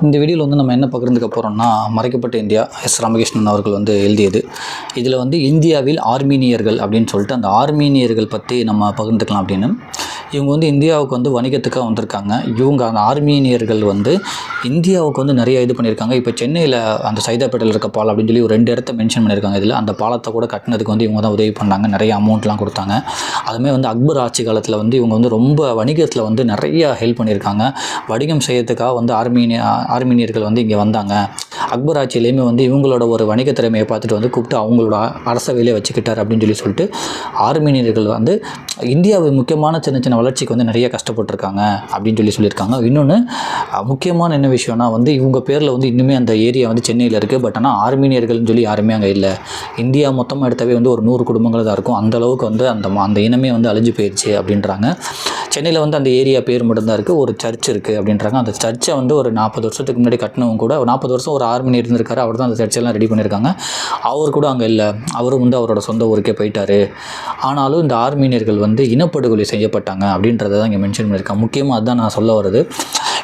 இந்த வீடியோவில் வந்து நம்ம என்ன பகிர்ந்துக்க போகிறோம்னா, மறைக்கப்பட்ட இந்தியா ராமகிருஷ்ணன் அவர்கள் வந்து எழுதியது. இதில் வந்து இந்தியாவில் ஆர்மீனியர்கள் அப்படின்னு சொல்லிட்டு அந்த ஆர்மீனியர்கள் பற்றி நம்ம பகிர்ந்துக்கலாம் அப்படின்னு. இவங்க வந்து இந்தியாவுக்கு வந்து வணிகத்துக்காக வந்திருக்காங்க. இவங்க அந்த ஆர்மீனியர்கள் வந்து இந்தியாவுக்கு வந்து நிறைய இது பண்ணியிருக்காங்க. இப்போ சென்னையில் அந்த சைதாப்பேட்டையில் இருக்க பாலம் அப்படின்னு சொல்லி ஒரு 2 இடத்த மென்ஷன் பண்ணியிருக்காங்க. இதில் அந்த பாலத்தை கூட கட்டினதுக்கு வந்து இவங்க தான் உதவி பண்ணாங்க. நிறைய அமௌண்ட்லாம் கொடுத்தாங்க. அதுமாதிரி வந்து அக்பர் ஆட்சி காலத்தில் வந்து இவங்க வந்து ரொம்ப வணிகத்தில் வந்து நிறைய ஹெல்ப் பண்ணியிருக்காங்க. வணிகம் செய்யறதுக்காக வந்து ஆர்மீனியர்கள் வந்து இங்கே வந்தாங்க. அக்பர் ஆட்சியிலையுமே வந்து இவங்களோட ஒரு வணிக திறமையை பார்த்துட்டு வந்து கூப்பிட்டு அவங்களோட அரசவையிலே வச்சுக்கிட்டார் அப்படின்னு சொல்லிட்டு ஆர்மீனியர்கள் வந்து இந்தியாவின் முக்கியமான சின்ன சின்ன வளர்ச்சிக்கு வந்து நிறைய கஷ்டப்பட்டுருக்காங்க அப்படின்னு சொல்லியிருக்காங்க. இன்னொன்று முக்கியமான என்ன விஷயம்னா வந்து இவங்க பேரில் வந்து இன்னுமே அந்த ஏரியா வந்து சென்னையில் இருக்குது. பட் ஆனால் ஆர்மீனியர்கள்னு சொல்லி யாருமே அங்கே இல்லை. இந்தியா மொத்தமாக எடுத்தவே வந்து ஒரு 100 குடும்பங்கள் தான் இருக்கும். அந்தளவுக்கு வந்து அந்த இனமே வந்து அழிஞ்சு போயிடுச்சு அப்படின்றாங்க. சென்னையில் வந்து அந்த ஏரியா பேர் மட்டும்தான் இருக்குது. ஒரு சர்ச் இருக்குது அப்படின்றாங்க. அந்த சர்ச்சை வந்து ஒரு 40 வருஷத்துக்கு முன்னாடி கட்டினவங்க கூட 40 வருஷம் ஒரு ஆர்மீனியர் இருந்திருக்காரு. அவர் தான் அந்த சர்ச்செல்லாம் ரெடி பண்ணியிருக்காங்க. அவர் கூட அங்கே இல்லை. அவரும் வந்து அவரோட சொந்த ஊருக்கே போயிட்டார். ஆனாலும் இந்த ஆர்மீனியர்கள் வந்து இனப்படுகொலை செய்யப்பட்டாங்க அப்படின்றத தான் இங்கே மென்ஷன் பண்ணியிருக்காங்க. முக்கியமாக அதுதான் நான் சொல்ல வருது.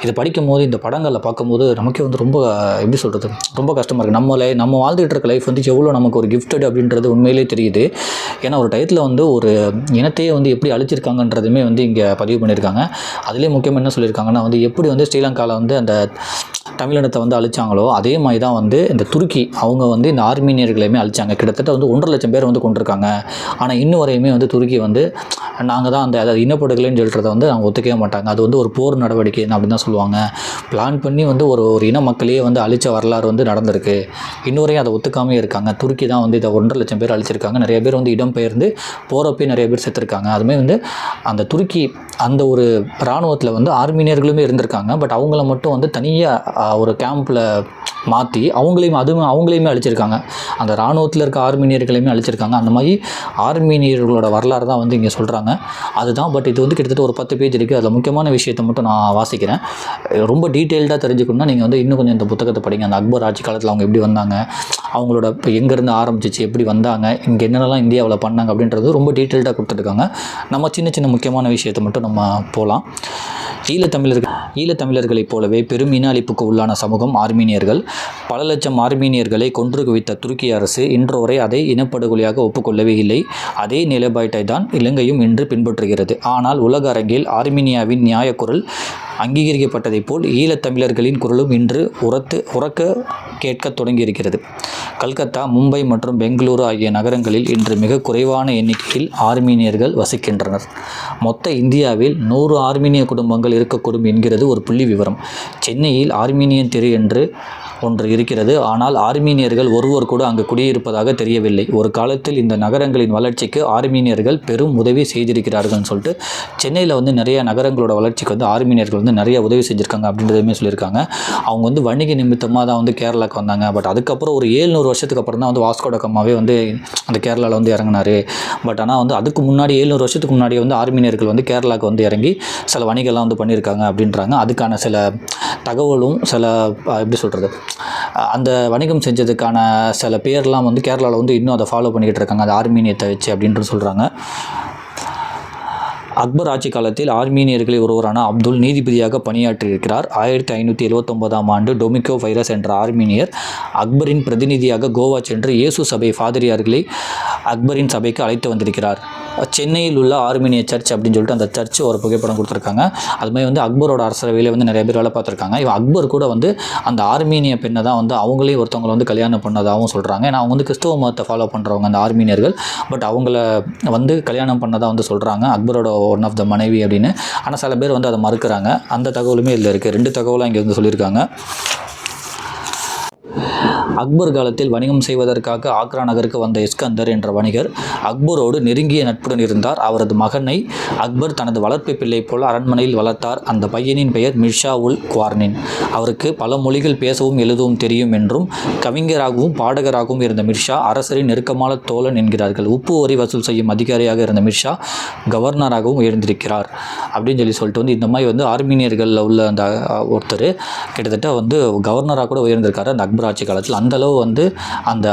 இதை படிக்கும்போது இந்த படங்களில் பார்க்கும்போது நமக்கே வந்து ரொம்ப எப்படி சொல்கிறது, ரொம்ப கஷ்டமாக இருக்குது. நம்ம வாழ்ந்துகிட்டு இருக்க லைஃப் வந்து எவ்வளோ நமக்கு ஒரு கிஃப்டட் அப்படின்றது உண்மையிலே தெரியுது. ஏன்னா ஒரு டயத்தில் வந்து ஒரு இனத்தையே வந்து எப்படி அழிச்சிருக்காங்கன்றதுமே வந்து இங்கே பதிவு பண்ணியிருக்காங்க. அதுலேயே முக்கியமாக என்ன சொல்லியிருக்காங்கன்னா வந்து எப்படி வந்து ஸ்ரீலங்காவில் வந்து அந்த தமிழினத்தை வந்து அழிச்சாங்களோ அதே மாதிரி தான் வந்து இந்த துருக்கி அவங்க வந்து இந்த ஆர்மீனியர்களையுமே அழிச்சாங்க. கிட்டத்தட்ட வந்து 1.5 லட்சம் பேர் வந்து கொண்டிருக்காங்க. ஆனால் இன்னும் வரையுமே வந்து துருக்கி வந்து நாங்கள் தான் அதாவது இனப்படுகொலைன்னு சொல்கிறத வந்து அவங்க ஒத்துக்கவே மாட்டாங்க. அது வந்து ஒரு போர் நடவடிக்கை அப்படின்னு தான் சொல்லுவாங்க. பிளான் பண்ணி வந்து ஒரு இன மக்களையே வந்து அழிச்ச வரலாறு வந்து நடந்திருக்கு. இன்னுவரையும் அதை ஒத்துக்காமே இருக்காங்க. துருக்கி தான் வந்து இதை 1.5 லட்சம் பேர் அழிச்சிருக்காங்க. நிறைய பேர் வந்து இடம்பெயர்ந்து போகிறப்பே நிறைய பேர் செத்துருக்காங்க. அதுமாதிரி வந்து அந்த துருக்கி அந்த ஒரு இராணுவத்தில் வந்து ஆர்மீனியர்களுமே இருந்திருக்காங்க. பட் அவங்கள மட்டும் வந்து தனியாக ஒரு கேம்பில் மாற்றி அவங்களையுமே அழிச்சிருக்காங்க. அந்த இராணுவத்தில் இருக்க ஆர்மீனியர்களையுமே அழிச்சிருக்காங்க. அந்த மாதிரி ஆர்மீனியர்களோட வரலாறு தான் வந்து இங்கே சொல்கிறாங்க. அதுதான். பட் இது வந்து கிட்டத்தட்ட ஒரு 10 பேஜ் இருக்குது. அதில் முக்கியமான விஷயத்தை மட்டும் நான் வாசிக்கிறேன். ரொம்ப டீட்டெயில்டாக தெரிஞ்சுக்கணும்னா நீங்கள் வந்து இன்னும் கொஞ்சம் இந்த புத்தகத்தை படிங்க. அந்த அக்பர் ஆட்சி காலத்தில் அவங்க எப்படி வந்தாங்க, அவங்களோட இப்போ எங்கேருந்து ஆரம்பிச்சிச்சு, எப்படி வந்தாங்க, இங்கே என்னென்னலாம் இந்தியாவில் பண்ணாங்க அப்படின்றது ரொம்ப டீட்டெயில்டாக கொடுத்துருக்காங்க. நம்ம சின்ன சின்ன முக்கியமான விஷயத்தை மட்டும் நம்ம போகலாம். ஈழத்தமிழர்களைப் போலவே பெரும் இன அழிப்புக்கு உள்ளான சமூகம் ஆர்மீனியர்கள். பல லட்சம் ஆர்மீனியர்களை கொன்று குவித்த துருக்கி அரசு இன்று வரை அதை இனப்படுகொலையாக ஒப்புக்கொள்ளவே இல்லை. அதே நிலைப்பாட்டை தான் இலங்கையும் இன்று பின்பற்றுகிறது. ஆனால் உலக அரங்கில் ஆர்மீனியாவின் நியாய குரல் அங்கீகரிக்கப்பட்டதைப் போல் ஈழத்தமிழர்களின் குரலும் இன்று உரக்க கேட்க தொடங்கியிருக்கிறது. கல்கத்தா, மும்பை மற்றும் பெங்களூரு ஆகிய நகரங்களில் இன்று மிக குறைவான எண்ணிக்கையில் ஆர்மீனியர்கள் வசிக்கின்றனர். மொத்த இந்தியாவில் 100 ஆர்மீனிய குடும்பங்கள் இருக்கக்கூடும் என்கிறது ஒரு புள்ளி விவரம். சென்னையில் ஆர்மீனியன் தெரு என்று ஒன்று இருக்கிறது. ஆனால் ஆர்மீனியர்கள் ஒருவர் கூட அங்கு குடியிருப்பதாக தெரியவில்லை. ஒரு காலத்தில் இந்த நகரங்களின் வளர்ச்சிக்கு ஆர்மீனியர்கள் பெரும் உதவி செய்திருக்கிறார்கள்னு சொல்லிட்டு சென்னையில் வந்து நிறைய நகரங்களோட வளர்ச்சிக்கு வந்து ஆர்மீனியர்கள் வந்து நிறைய உதவி செஞ்சுருக்காங்க அப்படின்றதுமே சொல்லியிருக்காங்க. அவங்க வந்து வணிக நிமித்தமாக தான் வந்து கேரளாவுக்கு வந்தாங்க. பட் அதுக்கப்புறம் ஒரு 700 வருஷத்துக்கு அப்புறம் தான் வந்து வாஸ்கோ ட காமாவே வந்து அந்த கேரளாவில் வந்து இறங்கினார். பட் ஆனால் வந்து அதுக்கு முன்னாடி 700 வருஷத்துக்கு முன்னாடியே வந்து ஆர்மீனியர்கள் வந்து கேரளாவுக்கு வந்து இறங்கி சில வணிகெல்லாம் வந்து பண்ணியிருக்காங்க அப்படின்றாங்க. அதுக்கான சில தகவலும் சில எப்படி சொல்கிறது, அந்த வணிகம் செஞ்சதுக்கான சில பேர்லாம் வந்து கேரளாவில் வந்து இன்னும் அதை ஃபாலோ பண்ணிக்கிட்டு இருக்காங்க, அந்த ஆர்மீனியத்தை வச்சு அப்படின்ட்டு சொல்கிறாங்க. அக்பர் ஆட்சி காலத்தில் ஆர்மீனியர்களில் ஒருவரான அப்துல் நீதிபதியாக பணியாற்றியிருக்கிறார். 1579ஆம் ஆண்டு டொமிகோ வைரஸ் என்ற ஆர்மீனியர் அக்பரின் பிரதிநிதியாக கோவா சென்று இயேசு சபை ஃபாதிரியார்களை அக்பரின் சபைக்கு அழைத்து வந்திருக்கிறார். சென்னையில் உள்ள ஆர்மீனிய சர்ச் அப்படின்னு சொல்லிட்டு அந்த சர்ச் ஒரு புகைப்படம் கொடுத்துருக்காங்க. அதுமாதிரி வந்து அக்பரோட அரசவையில் வந்து நிறைய பேர் வேலை பார்த்துருக்காங்க. இவன் அக்பர் கூட வந்து அந்த ஆர்மீனிய பெண்ணை தான் வந்து அவங்களே ஒருத்தவங்களை வந்து கல்யாணம் பண்ணதாகவும் சொல்கிறாங்க. ஏன்னா அவங்க வந்து கிறிஸ்தவ மதத்தை ஃபாலோ பண்ணுறவங்க அந்த ஆர்மீனியர்கள். பட் அவங்கள வந்து கல்யாணம் பண்ணதாக வந்து சொல்கிறாங்க, அக்பரோட ஒன் ஆஃப் த மனைவி அப்படின்னு. ஆனால் சில பேர் வந்து அதை மறுக்கிறாங்க. அந்த தகவலுமே இதில் இருக்குது. 2 தகவலும் இங்கே வந்து சொல்லியிருக்காங்க. அக்பர் காலத்தில் வணிகம் செய்வதற்காக ஆக்ரா நகருக்கு வந்த இஸ்கந்தர் என்ற வணிகர் அக்பரோடு நெருங்கிய நட்புடன் இருந்தார். அவரது மகனை அக்பர் தனது வளர்ப்பு பிள்ளை போல் அரண்மனையில் வளர்த்தார். அந்த பையனின் பெயர் மிர்ஷா உல் குவார்னின். அவருக்கு பல மொழிகள் பேசவும் எழுதவும் தெரியும் என்றும் கவிஞராகவும் பாடகராகவும் இருந்த மிர்ஷா அரசரின் நெருக்கமான தோழன் என்கிறார்கள். உப்பு வரி வசூல் செய்யும் அதிகாரியாக இருந்த மிர்ஷா கவர்னராகவும் உயர்ந்திருக்கிறார் அப்படின்னு சொல்லிட்டு வந்து இந்த மாதிரி வந்து ஆர்மீனியர்களில் உள்ள அந்த ஒருத்தர் கிட்டத்தட்ட வந்து கவர்னராக கூட உயர்ந்திருக்காரு அந்த அக்பர் ஆட்சி காலத்தில். அந்தளவு வந்து அந்த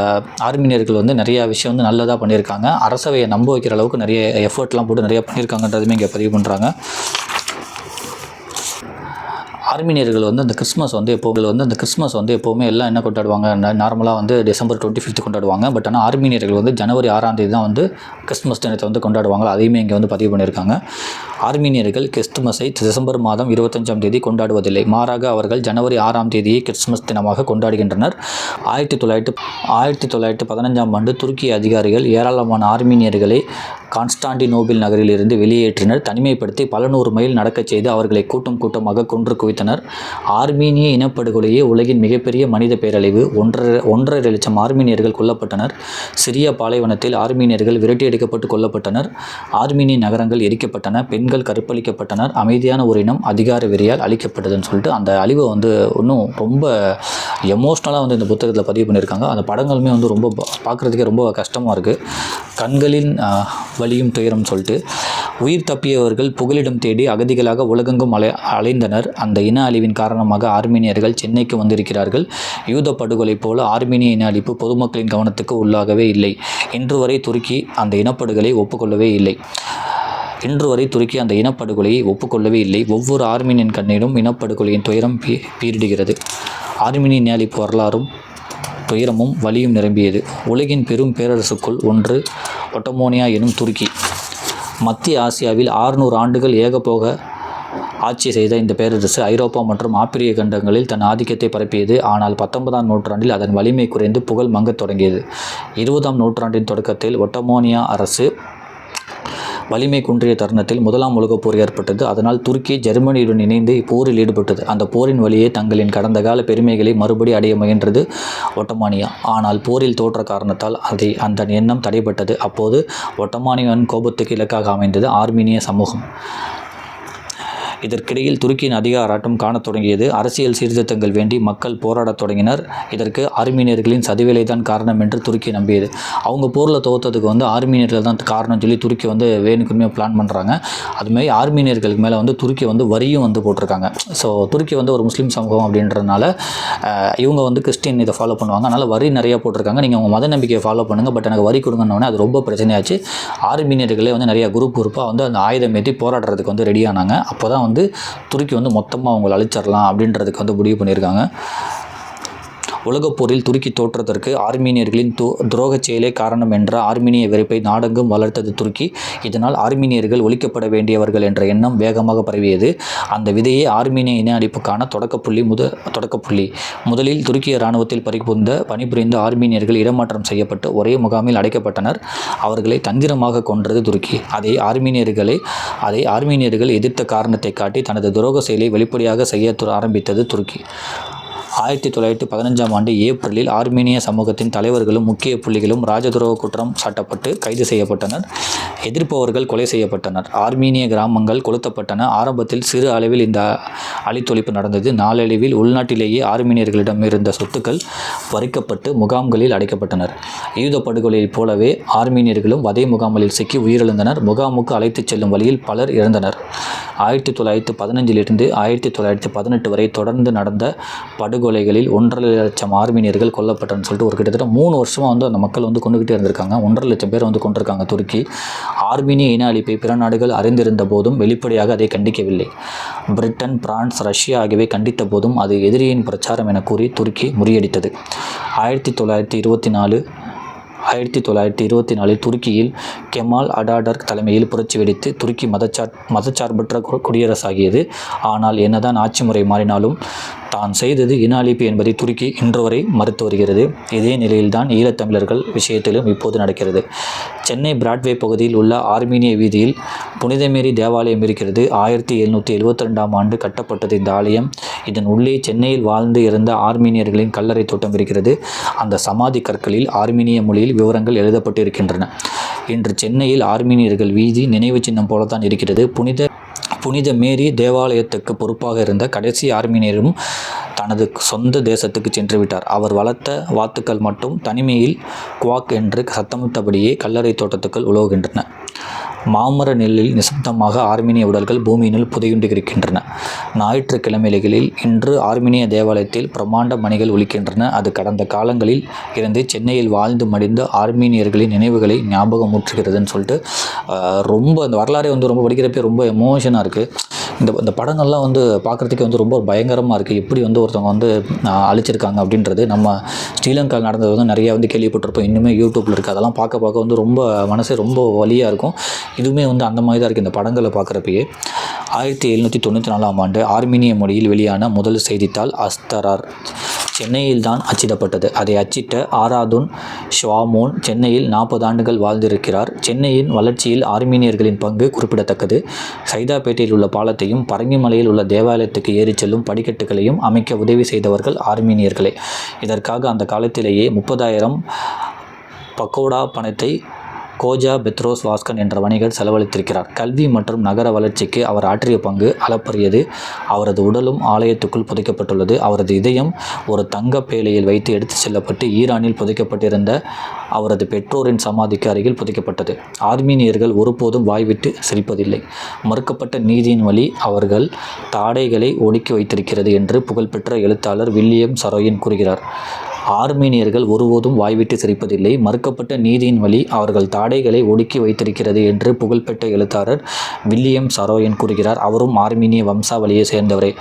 ஆர்மீனியர்கள் வந்து நிறையா விஷயம் வந்து நல்லதாக பண்ணியிருக்காங்க. அரசவையை நம்ப வைக்கிற அளவுக்கு நிறைய எஃபர்ட்லாம் போட்டு நிறையா பண்ணியிருக்காங்கன்றதுமே இங்கே பதிவு பண்ணுறாங்க. ஆர்மீனியர்கள் வந்து அந்த கிறிஸ்மஸ் வந்து எப்போவுமே எல்லாம் என்ன கொண்டாடுவாங்க, நார்மலாக வந்து டிசம்பர் 25 கொண்டாடுவாங்க. பட் ஆனால் ஆர்மீனியர்கள் வந்து ஜனவரி 6ஆம் தேதி தான் வந்து கிறிஸ்மஸ் தினத்தை வந்து கொண்டாடுவாங்க. அதையுமே இங்கே வந்து பதிவு பண்ணியிருக்காங்க. ஆர்மீனியர்கள் கிறிஸ்துமஸை டிசம்பர் மாதம் 25ஆம் தேதி கொண்டாடுவதில்லை. மாறாக அவர்கள் ஜனவரி 6ஆம் தேதியை கிறிஸ்துமஸ் தினமாக கொண்டாடுகின்றனர். 1915ஆம் ஆண்டு துருக்கி அதிகாரிகள் ஏராளமான ஆர்மீனியர்களை கான்ஸ்டாண்டினோபிள் நகரில் இருந்து வெளியேற்றினர். தனிமைப்படுத்தி பல 100 மைல் நடக்கச் செய்து அவர்களை கூட்டமாக கொன்று குவித்தனர். ஆர்மீனிய இனப்படுகொலையே உலகின் மிகப்பெரிய மனித பேரழிவு. 1.5 லட்சம் ஆர்மீனியர்கள் கொல்லப்பட்டனர். சிரியா பாலைவனத்தில் ஆர்மீனியர்கள் விரட்டியடிக்கப்பட்டு கொல்லப்பட்டனர். ஆர்மீனிய நகரங்கள் எரிக்கப்பட்டன. பெண்கள் கற்பழிக்கப்பட்டனர். அமைதியான ஒரு இனம் அதிகார வெறியால் அழிக்கப்பட்டதுன்னு சொல்லிட்டு அந்த அழிவை வந்து இன்னும் ரொம்ப எமோஷ்னலாக வந்து இந்த புத்தகத்தில் பதிவு பண்ணியிருக்காங்க. அந்த படங்களுமே வந்து ரொம்ப பார்க்குறதுக்கே ரொம்ப கஷ்டமாக இருக்குது. கண்களின் வலியும் துயரம் சொல்லிட்டு உயிர் தப்பியவர்கள் புகலிடம் தேடி அகதிகளாக உலகெங்கும் அலைந்தனர். அந்த இன அழிவின் காரணமாக ஆர்மீனியர்கள் சென்னைக்கு வந்திருக்கிறார்கள். யூத படுகொலை போல ஆர்மீனிய இன அழிப்பு பொதுமக்களின் கவனத்துக்கு உள்ளாகவே இல்லை. இன்று வரை துருக்கி அந்த இனப்படுகொலை ஒப்புக்கொள்ளவே இல்லை. ஒவ்வொரு ஆர்மீனியன் கண்ணிலும் இனப்படுகொலையின் துயரம் பீரிடுகிறது. ஆர்மீனிய இன அழிப்பு வரலாறும் துயரமும் வலியும் நிரம்பியது. உலகின் பெரும் பேரரசுக்குள் ஒன்று ஒட்டோமானியா எனும் துருக்கி. மத்திய ஆசியாவில் 600 ஆண்டுகள் ஏகபோக ஆட்சி செய்த இந்த பேரரசு ஐரோப்பா மற்றும் ஆப்பிரிய கண்டங்களில் தன் ஆதிக்கத்தை பரப்பியது. ஆனால் 19ஆம் நூற்றாண்டில் அதன் வலிமை குறைந்து புகழ் மங்கத் தொடங்கியது. 20ஆம் நூற்றாண்டின் தொடக்கத்தில் ஒட்டோமானியா அரசு வலிமை குன்றிய தருணத்தில் 1ஆம் உலகப் போர் ஏற்பட்டது. அதனால் துருக்கி ஜெர்மனியுடன் இணைந்து போரில் ஈடுபட்டது. அந்த போரின் வழியே தங்களின் கடந்த கால பெருமைகளை மறுபடி அடைய முயன்றது ஒட்டோமானியா. ஆனால் போரில் தோற்ற காரணத்தால் அந்த எண்ணம் தடைபட்டது. அப்போது ஒட்டோமானியாவின் கோபத்துக்கு இலக்காக அமைந்தது ஆர்மீனிய சமூகம். இதற்கிடையில் துருக்கியின் அதிகார ஆட்டம் காணத் தொடங்கியது. அரசியல் சீர்திருத்தங்கள் வேண்டி மக்கள் போராடத் தொடங்கினர். இதற்கு ஆர்மீனியர்களின் சதிவேலை தான் காரணம் என்று துருக்கி நம்பியது. அவங்க போரில் தோற்றதுக்கு வந்து ஆர்மீனியர்கள் தான் காரணம் சொல்லி துருக்கி வந்து வேணுக்குமே பிளான் பண்ணுறாங்க. அதுமாதிரி ஆர்மீனியர்களுக்கு மேலே வந்து துருக்கி வந்து வரியும் வந்து போட்டிருக்காங்க. ஸோ துருக்கி வந்து ஒரு முஸ்லீம் சமூகம் அப்படின்றதுனால இவங்க வந்து கிறிஸ்டின் இதை ஃபாலோ பண்ணுவாங்க. அதனால் வரி நிறையா போட்டிருக்காங்க. நீங்கள் உங்கள் மத நம்பிக்கையை ஃபாலோ பண்ணுங்கள், பட் எனக்கு வரி கொடுங்கன்னொடனே அது ரொம்ப பிரச்சனையாச்சு. ஆர்மீனியர்களே வந்து நிறைய குரூப்பாக வந்து அந்த ஆயுதம் ஏற்றி போராடுறதுக்கு வந்து ரெடியானாங்க. அப்போ தான் வந்து துருக்கி வந்து மொத்தமாக அவங்களை அழிச்சிடலாம் அப்படின்றதுக்கு வந்து முடிவு பண்ணியிருக்காங்க. உலகப்போரில் துருக்கி தோற்றதற்கு ஆர்மீனியர்களின் துரோகச் செயலே காரணம் என்ற ஆர்மீனிய வெறுப்பை நாடெங்கும் வளர்த்தது துருக்கி. இதனால் ஆர்மீனியர்கள் ஒழிக்கப்பட வேண்டியவர்கள் என்ற எண்ணம் வேகமாக பரவியது. அந்த விதையே ஆர்மீனிய இன அழிப்புக்கான தொடக்கப்புள்ளி. முதலில் துருக்கிய இராணுவத்தில் பணிபுரிந்த ஆர்மீனியர்கள் இடமாற்றம் செய்யப்பட்டு ஒரே முகாமில் அடைக்கப்பட்டனர். அவர்களை தந்திரமாக கொன்றது துருக்கி. அதை ஆர்மீனியர்கள் எதிர்த்த காரணத்தை காட்டி தனது துரோக செயலை வெளிப்படையாக செய்ய ஆரம்பித்தது துருக்கி. 1915ஆம் ஆண்டு ஏப்ரலில் ஆர்மீனிய சமூகத்தின் தலைவர்களும் முக்கிய புள்ளிகளும் ராஜதுரோக குற்றம் சாட்டப்பட்டு கைது செய்யப்பட்டனர். எதிர்ப்பவர்கள் கொலை செய்யப்பட்டனர். ஆர்மீனிய கிராமங்கள் கொளுத்தப்பட்டன. ஆரம்பத்தில் சிறு அளவில் இந்த அழித்தொழிப்பு நடந்தது. நாளடைவில் உள்நாட்டிலேயே ஆர்மீனியர்களிடம் இருந்த சொத்துக்கள் பறிக்கப்பட்டு முகாம்களில் அடைக்கப்பட்டனர். யூத படுகொலையைப் போலவே ஆர்மீனியர்களும் வதை முகாம்களில் சிக்கி உயிரிழந்தனர். முகாமுக்கு அழைத்துச் செல்லும் வழியில் பலர் இறந்தனர். 1915 1918 வரை தொடர்ந்து நடந்த படுகொலைகளில் 1.5 லட்சம் ஆர்மீனியர்கள் கொல்லப்பட்டன்னு சொல்லிட்டு ஒரு கிட்டத்தட்ட 3 வருஷமாக வந்து அந்த மக்கள் வந்து கொண்டுகிட்டே இருந்திருக்காங்க. 1.5 லட்சம் பேர் வந்து கொண்டிருக்காங்க துருக்கி. ஆர்மீனிய இன அழிப்பை பிற நாடுகள் அறிந்திருந்த போதும் வெளிப்படையாக அதை கண்டிக்கவில்லை. பிரிட்டன், பிரான்ஸ், ரஷ்யா ஆகியவை கண்டித்த போதும் அது எதிரியின் பிரச்சாரம் என கூறி துருக்கி முறியடித்தது. 1924 துருக்கியில் கெமால் அடாடர்க் தலைமையில் புரட்சி வெடித்து துருக்கி மதச்சார்பற்ற குடியரசாகியது. ஆனால் என்னதான் ஆட்சி முறை மாறினாலும் தான் செய்தது இன அழிப்பு என்பதை துருக்கி இன்று வரை மறுத்து வருகிறது. இதே நிலையில்தான் ஈழத்தமிழர்கள் விஷயத்திலும் இப்போது நடக்கிறது. சென்னை பிராட்வே பகுதியில் உள்ள ஆர்மீனிய வீதியில் புனிதமேரி தேவாலயம் இருக்கிறது. 1772ஆம் ஆண்டு கட்டப்பட்டது இந்த ஆலயம். இதன் உள்ளே சென்னையில் வாழ்ந்து இருந்த ஆர்மீனியர்களின் கல்லறை தோட்டம் இருக்கிறது. அந்த சமாதி கற்களில் ஆர்மீனிய மொழியில் விவரங்கள் எழுதப்பட்டு இருக்கின்றன. இன்று சென்னையில் ஆர்மீனியர்கள் வீதி நினைவு சின்னம் போலத்தான் இருக்கிறது. புனித மேரி தேவாலயத்துக்கு பொறுப்பாக இருந்த கடைசி ஆர்மீனியரும் தனது சொந்த தேசத்துக்கு சென்று விட்டார். அவர் வளர்த்த வாத்துக்கள் மட்டும் தனிமையில் குவாக் என்று சத்தமிட்டபடியே கல்லறை தோட்டத்துக்குள் உலவுகின்றன. மாமர நெல்லில் நிசப்தமாக ஆர்மீனிய உடல்கள் பூமியினுள் புதையுண்டு இருக்கின்றன. ஞாயிற்றுக்கிழமைகளில் இன்று ஆர்மீனிய தேவாலயத்தில் பிரமாண்ட மணிகள் ஒலிக்கின்றன. அது கடந்த காலங்களில் இருந்து சென்னையில் வாழ்ந்து மடிந்த ஆர்மீனியர்களின் நினைவுகளை ஞாபகம் ஊற்றுகிறதுன்னு சொல்லிட்டு ரொம்ப அந்த வரலாறை வந்து ரொம்ப படிக்கிறப்பே ரொம்ப எமோஷனாக இருக்குது. இந்த இந்த படங்கள்லாம் வந்து பார்க்குறதுக்கு வந்து ரொம்ப பயங்கரமாக இருக்குது. எப்படி வந்து ஒருத்தவங்க வந்து அழிச்சிருக்காங்க அப்படின்றது நம்ம ஸ்ரீலங்காவில் நடந்தது வந்து நிறையா வந்து கேள்விப்பட்டிருப்போம். இன்னுமே யூடியூப்பில் இருக்குது. அதெல்லாம் பார்க்க வந்து ரொம்ப மனசே ரொம்ப வலியாக இருக்கும். இதுவுமே வந்து அந்த மாதிரி தான் இருக்குது இந்த படங்களை பார்க்குறப்பயே. 1794ஆம் ஆண்டு ஆர்மீனிய மொழியில் வெளியான முதல் செய்தித்தாள் அஸ்தரார் சென்னையில் தான் அச்சிடப்பட்டது. அதை அச்சிட்ட ஆராதுன் ஷ்வாமோன் சென்னையில் 40 ஆண்டுகள் வாழ்ந்திருக்கிறார். சென்னையின் வளர்ச்சியில் ஆர்மீனியர்களின் பங்கு குறிப்பிடத்தக்கது. சைதாப்பேட்டையில் உள்ள பாலத்தையும் பரங்கிமலையில் உள்ள தேவாலயத்துக்கு ஏறிச் செல்லும் படிக்கட்டுகளையும் அமைக்க உதவி செய்தவர்கள் ஆர்மீனியர்களே. இதற்காக அந்த காலத்திலேயே 30,000 பக்கோடா பணத்தை கோஜா பெத்ரோஸ் வாஸ்கன் என்ற வணிகர் செலவழித்திருக்கிறார். கல்வி மற்றும் நகர வளர்ச்சிக்கு அவர் ஆற்றிய பங்கு அளப்பரியது. அவரது உடலும் ஆலயத்துக்குள் புதைக்கப்பட்டுள்ளது. அவரது இதயம் ஒரு தங்க பேழையில் வைத்து எடுத்துச் செல்லப்பட்டு ஈரானில் புதைக்கப்பட்டிருந்த அவரது பெற்றோரின் சமாதிக்கு அருகில் புதைக்கப்பட்டது. ஆர்மீனியர்கள் ஒருபோதும் வாய்விட்டு சிரிப்பதில்லை. மறுக்கப்பட்ட நீதியின் வழி அவர்கள் தாடைகளை ஒடுக்கி வைத்திருக்கிறது என்று புகழ்பெற்ற எழுத்தாளர் வில்லியம் சரோயின் கூறுகிறார். ஆர்மீனியர்கள் ஒருபோதும் வாய்விட்டு சிரிப்பதில்லை. மறுக்கப்பட்ட நீதியின் வழி அவர்கள் தாடைகளை ஒடுக்கி வைத்திருக்கிறது என்று புகழ்பெற்ற எழுத்தாளர் வில்லியம் சரோயின் கூறுகிறார். அவரும் ஆர்மீனிய வம்சாவளியை சேர்ந்தவரே.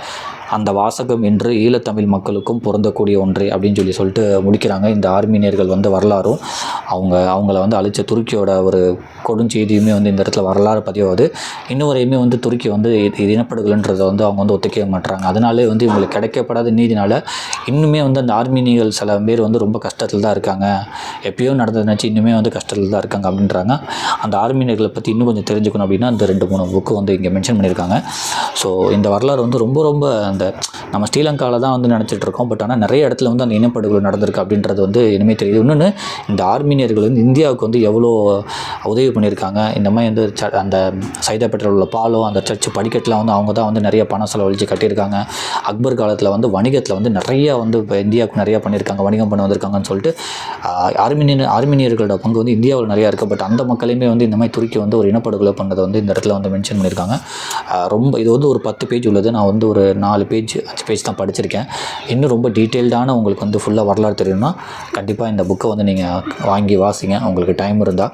அந்த வாசகம் இன்று ஈழத்தமிழ் மக்களுக்கும் பொருந்தக்கூடிய ஒன்றே அப்படின்னு சொல்லிட்டு முடிக்கிறாங்க. இந்த ஆர்மீனியர்கள் வந்து வரலாறும் அவங்கள வந்து அழித்த துருக்கியோட ஒரு கொடுஞ்செய்தியுமே வந்து இந்த இடத்துல வரலாறு பதிவாகுது. இன்னுவரையுமே வந்து துருக்கி வந்து இது இனப்படுகொலைன்றதை வந்து அவங்க வந்து ஒத்துக்கவே மாட்டுறாங்க. அதனாலே வந்து இவங்களுக்கு கிடைக்கப்படாத நீதினால் இன்னுமே வந்து அந்த ஆர்மீனியர்கள் சில பேர் வந்து ரொம்ப கஷ்டத்தில் தான் இருக்காங்க. எப்பயோ நடந்ததுனாச்சு இன்னுமே வந்து கஷ்டத்தில் தான் இருக்காங்க அப்படின்றாங்க. அந்த ஆர்மீனியர்களை பற்றி இன்னும் கொஞ்சம் தெரிஞ்சுக்கணும் அப்படின்னா அந்த 2-3 புக்கு வந்து இங்கே மென்ஷன் பண்ணியிருக்காங்க. ஸோ இந்த வரலாறு வந்து ரொம்ப அந்த நம்ம ஸ்ரீலங்காவில் தான் வந்து நினச்சிட்டு இருக்கோம். பட் ஆனால் நிறைய இடத்துல வந்து அந்த இனப்படுகொலை நடந்திருக்கு அப்படின்றது வந்து இனிமேல் தெரியுது. இன்னொன்று இந்த ஆர்மீனியர்கள் வந்து இந்தியாவுக்கு வந்து எவ்வளோ உதவி பண்ணியிருக்காங்க. இந்த மாதிரி வந்து அந்த சைதாப்பேட்டையில் உள்ள பாலம், அந்த சர்ச்சு படிக்கட்டுலாம் வந்து அவங்க தான் வந்து நிறைய பணம் செலவழித்து கட்டியிருக்காங்க. அக்பர் காலத்தில் வந்து வணிகத்தில் வந்து நிறையா வந்து இப்போ இந்தியாவுக்கு நிறையா பண்ணியிருக்காங்க, வணிகம் பண்ண வந்திருக்காங்கன்னு சொல்லிட்டு ஆர்மீனியர்களோட பங்கு வந்து இந்தியாவில் நிறையா இருக்குது. பட் அந்த மக்களையுமே வந்து இந்த மாதிரி துருக்கி வந்து ஒரு இனப்படுகொலை பண்ணதை வந்து இந்த இடத்துல வந்து மென்ஷன் பண்ணியிருக்காங்க. இது வந்து ஒரு 10 பேஜ் உள்ளது. நான் வந்து ஒரு 4 பேஜ் 5 பேஜ் தான் படிச்சிருக்கேன். இன்னும் ரொம்ப டீட்டெயில்டான உங்களுக்கு வந்து ஃபுல்லாக வரலாறு தெரியும்னா கண்டிப்பாக இந்த புக்கை வந்து நீங்கள் வாங்கி வாசிங்க உங்களுக்கு டைம் இருந்தால்.